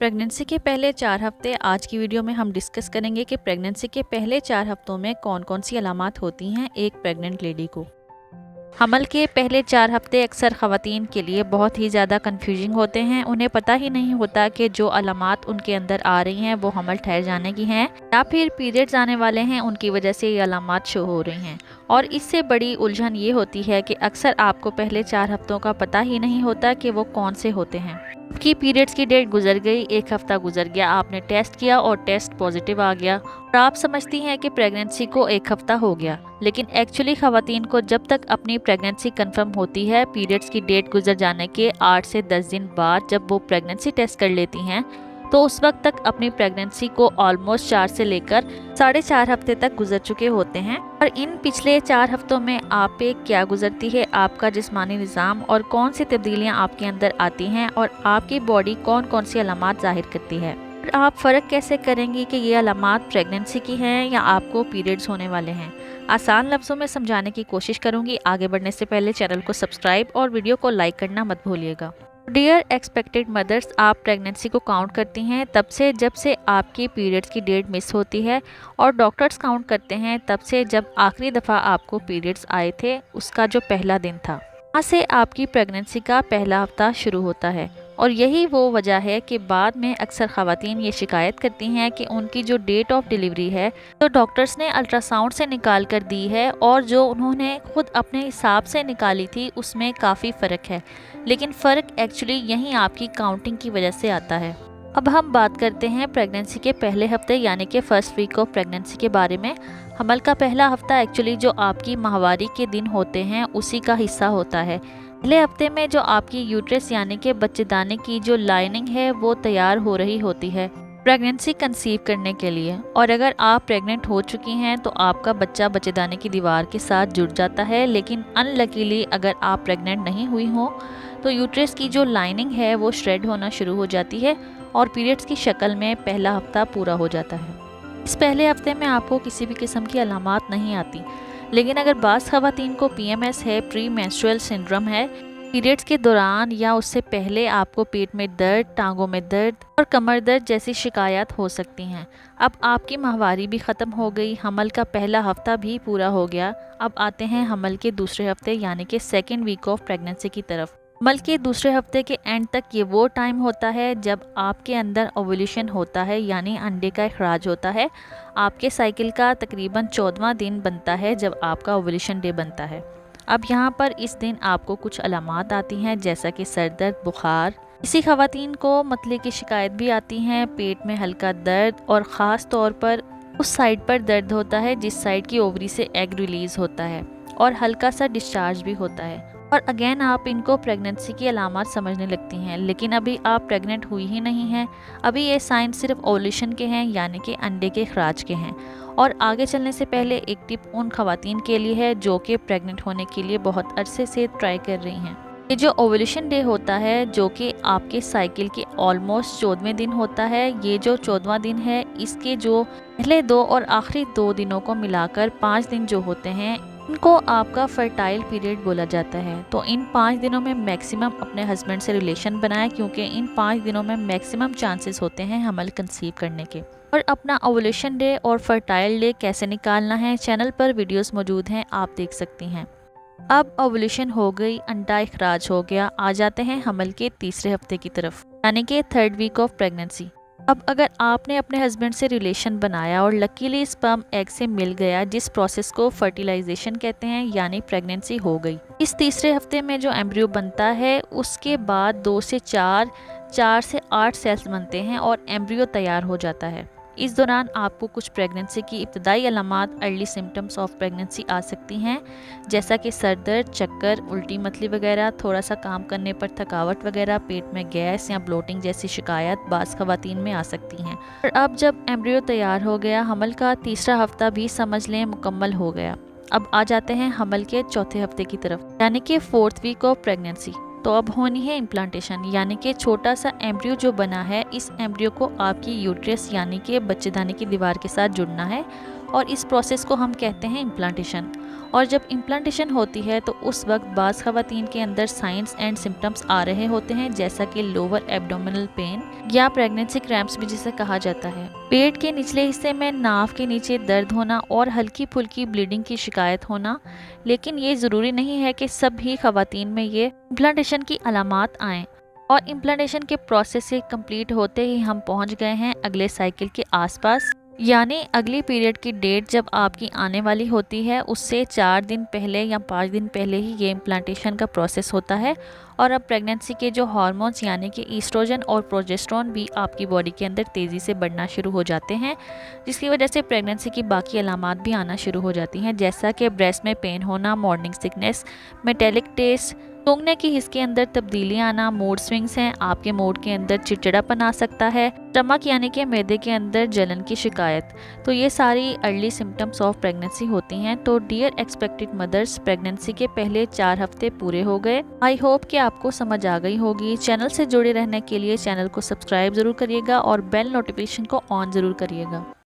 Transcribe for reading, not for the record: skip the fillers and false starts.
Pregnancy के पहले 4 हफ्ते आज की वीडियो में हम डिस्कस करेंगे कि प्रेगनेंसी के पहले 4 हफ्तों में कौन कौन सी अलामात होती हैं एक प्रेग्नेंट लेडी को। हमल के पहले 4 हफ्ते अक्सर ख़वातीन के लिए बहुत ही ज़्यादा कन्फ्यूजिंग होते हैं। उन्हें पता ही नहीं होता कि जो अलामात उनके अंदर आ रही हैं वो हमल ठहर जाने की हैं या फिर पीरियड्स आने वाले हैं उनकी वजह से ये अलामात शो हो रही हैं। और इससे बड़ी उलझन ये होती है कि अक्सर आपको पहले 4 हफ्तों का पता ही नहीं होता कि वो कौन से होते हैं। आपकी पीरियड्स की डेट गुजर गई, 1 हफ्ता गुजर गया, आपने टेस्ट किया और टेस्ट पॉजिटिव आ गया और आप समझती हैं कि प्रेगनेंसी को 1 हफ्ता हो गया, लेकिन एक्चुअली ख़वातीन को जब तक अपनी प्रेगनेंसी कंफर्म होती है पीरियड्स की डेट गुजर जाने के 8 से 10 दिन बाद जब वो प्रेगनेंसी टेस्ट कर लेती हैं तो उस वक्त तक अपनी प्रेगनेंसी को ऑलमोस्ट 4 से लेकर 4.5 हफ्ते तक गुजर चुके होते हैं। और इन पिछले 4 हफ्तों में आप पे क्या गुजरती है, आपका जिस्मानी निज़ाम और कौन सी तब्दीलियां आपके अंदर आती हैं और आपकी बॉडी कौन कौन सी अलामात जाहिर करती है। और आप फ़र्क कैसे करेंगी कि ये अलामात प्रेगनेंसी की हैं या आपको पीरियड्स होने वाले हैं। आसान लफ्ज़ों में समझाने की कोशिश करूँगी। आगे बढ़ने से पहले चैनल को सब्सक्राइब और वीडियो को लाइक करना मत भूलिएगा। डियर एक्सपेक्टेड मदर्स, आप प्रेगनेंसी को काउंट करती हैं तब से जब से आपकी पीरियड्स की डेट मिस होती है और डॉक्टर्स काउंट करते हैं तब से जब आखिरी दफ़ा आपको पीरियड्स आए थे उसका जो पहला दिन था। वहाँ से आपकी प्रेगनेंसी का पहला हफ्ता शुरू होता है और यही वो वजह है कि बाद में अक्सर ख़वातीन ये शिकायत करती हैं कि उनकी जो डेट ऑफ डिलीवरी है तो डॉक्टर्स ने अल्ट्रासाउंड से निकाल कर दी है और जो उन्होंने खुद अपने हिसाब से निकाली थी उसमें काफ़ी फ़र्क है, लेकिन फ़र्क एक्चुअली यहीं आपकी काउंटिंग की वजह से आता है। अब हम बात करते हैं प्रेगनेंसी के पहले हफ्ते यानी कि फर्स्ट वीक ऑफ प्रेगनेंसी के बारे में। हमल का पहला हफ्ता एक्चुअली जो आपकी माहवारी के दिन होते हैं उसी का हिस्सा होता है। पहले हफ्ते में जो आपकी यूट्रस यानी कि बच्चेदानी की जो लाइनिंग है वो तैयार हो रही होती है प्रेगनेंसी कंसीव करने के लिए। और अगर आप प्रेग्नेंट हो चुकी हैं तो आपका बच्चा बच्चेदानी की दीवार के साथ जुड़ जाता है, लेकिन अनलकीली अगर आप प्रेग्नेंट नहीं हुई हो तो यूट्रस की जो लाइनिंग है वो श्रेड होना शुरू हो जाती है और पीरियड्स की शक्ल में पहला हफ्ता पूरा हो जाता है। इस पहले हफ्ते में आपको किसी भी किस्म की अलामात नहीं आती, लेकिन अगर बाज़ ख़वातीन को PMS है, प्री मेंस्ट्रुअल सिंड्रोम है, पीरियड्स के दौरान या उससे पहले आपको पेट में दर्द, टांगों में दर्द और कमर दर्द जैसी शिकायत हो सकती हैं। अब आपकी माहवारी भी ख़त्म हो गई, हमल का पहला हफ्ता भी पूरा हो गया। अब आते हैं हमल के दूसरे हफ्ते यानी कि सेकेंड वीक ऑफ प्रेगनेंसी की तरफ। हमल के दूसरे हफ्ते के एंड तक ये वो टाइम होता है जब आपके अंदर ओव्यूलेशन होता है यानी अंडे का इखराज होता है। आपके साइकिल का तकरीबन 14वां दिन बनता है जब आपका ओव्यूलेशन डे बनता है। अब यहाँ पर इस दिन आपको कुछ अलामात आती हैं जैसा कि सर दर्द, बुखार। इसी ख़वातीन को मतले की शिकायत भी आती हैं, पेट में हल्का दर्द और ख़ास तौर पर उस साइड पर दर्द होता है जिस साइड की ओवरी से एग रिलीज़ होता है और हल्का सा डिस्चार्ज भी होता है। और अगेन आप इनको प्रेगनेंसी की अलामत समझने लगती हैं, लेकिन अभी आप प्रेग्नेंट हुई ही नहीं हैं। अभी ये साइन सिर्फ ओव्यूलेशन के हैं यानी कि अंडे के इखराज के हैं। और आगे चलने से पहले एक टिप उन ख़वातीन के लिए है जो कि प्रेग्नेंट होने के लिए बहुत अरसे से ट्राई कर रही हैं। ये जो ओव्यूलेशन डे होता है जो कि आपके साइकिल के ऑलमोस्ट 14वें दिन होता है, ये जो 14वां दिन है इसके जो पहले 2 और आखिरी 2 दिनों को मिलाकर 5 दिन जो होते हैं इनको आपका फर्टाइल पीरियड बोला जाता है। तो इन 5 दिनों में मैक्सिमम अपने हस्बैंड से रिलेशन बनाएं क्योंकि इन 5 दिनों में मैक्सिमम चांसेस होते हैं हमल कंसीव करने के। और अपना ओव्यूलेशन डे और फर्टाइल डे कैसे निकालना है चैनल पर वीडियोस मौजूद हैं, आप देख सकती हैं। अब ओव्यूलेशन हो गई, अंडा इखराज हो गया, आ जाते हैं हमल के तीसरे हफ्ते की तरफ यानी कि थर्ड वीक ऑफ प्रेगनेंसी। अब अगर आपने अपने हस्बैंड से रिलेशन बनाया और लकीली स्पर्म एग से मिल गया, जिस प्रोसेस को फर्टिलाइजेशन कहते हैं यानी प्रेगनेंसी हो गई। इस तीसरे हफ्ते में जो एम्ब्रियो बनता है उसके बाद 2 से 4, 4 से 8 सेल्स बनते हैं और एम्ब्रियो तैयार हो जाता है। इस दौरान आपको कुछ प्रेगनेंसी की इब्तदाई अलामात, अर्ली सिम्टम्स ऑफ प्रेगनेंसी आ सकती हैं जैसा कि सर दर्द, चक्कर, उल्टी मतली वगैरह, थोड़ा सा काम करने पर थकावट वगैरह, पेट में गैस या ब्लोटिंग जैसी शिकायत बाज़ ख़वातीन में आ सकती हैं। और अब जब एम्ब्रियो तैयार हो गया, हमल का तीसरा हफ्ता भी समझ लें मुकम्मल हो गया। अब आ जाते हैं हमल के चौथे हफ्ते की तरफ यानी कि फोर्थ वीक ऑफ प्रेगनेंसी। तो अब होनी है इम्प्लांटेशन यानी कि छोटा सा एम्ब्रियो जो बना है इस एम्ब्रियो को आपकी यूट्रस यानी कि बच्चेदानी की दीवार के साथ जुड़ना है और इस प्रोसेस को हम कहते हैं इम्प्लांटेशन। اور جب امپلانٹیشن ہوتی ہے تو اس وقت بعض خواتین کے اندر سائنس اینڈ سمپٹمس آ رہے ہوتے ہیں، جیسا کہ لوور ایبڈومینل پین یا پریگننسی کریمپس بھی جسے کہا جاتا ہے۔ پیٹ کے نچلے حصے میں ناف کے نیچے درد ہونا اور ہلکی پھلکی بلیڈنگ کی شکایت ہونا، لیکن یہ ضروری نہیں ہے کہ سب ہی خواتین میں یہ امپلانٹیشن کی علامات آئیں۔ اور امپلانٹیشن کے پروسیس سے کمپلیٹ ہوتے ہی ہم پہنچ گئے ہیں اگلے سائیکل کے آس پاس، یعنی اگلی پیریڈ کی ڈیٹ جب آپ کی آنے والی ہوتی ہے اس سے 4 دن پہلے یا 5 دن پہلے ہی یہ امپلانٹیشن کا پروسیس ہوتا ہے۔ اور اب پریگننسی کے جو ہارمونز یعنی کہ ایسٹروجن اور پروجسٹرون بھی آپ کی باڈی کے اندر تیزی سے بڑھنا شروع ہو جاتے ہیں، جس کی وجہ سے پریگننسی کی باقی علامات بھی آنا شروع ہو جاتی ہیں، جیسا کہ بریسٹ میں پین ہونا، مارننگ سکنس، میٹیلک ٹیسٹ، سونگنے کی حص کے اندر تبدیلی آنا، موڈ سوئنگز ہیں، آپ کے موڈ کے اندر چڑچڑاپن آ سکتا ہے، اسٹمک یعنی کہ معدے کے اندر جلن کی شکایت۔ تو یہ ساری ارلی سمپٹمس آف پریگننسی ہوتی ہیں۔ تو ڈیئر ایکسپیکٹڈ مدرس، پریگننسی کے پہلے 4 ہفتے پورے ہو گئے۔ آئی ہوپ کہ آپ کو سمجھ آ گئی ہوگی۔ چینل سے جڑے رہنے کے لیے چینل کو سبسکرائب ضرور کریے گا اور بیل نوٹیفیکیشن کو آن ضرور کریے گا۔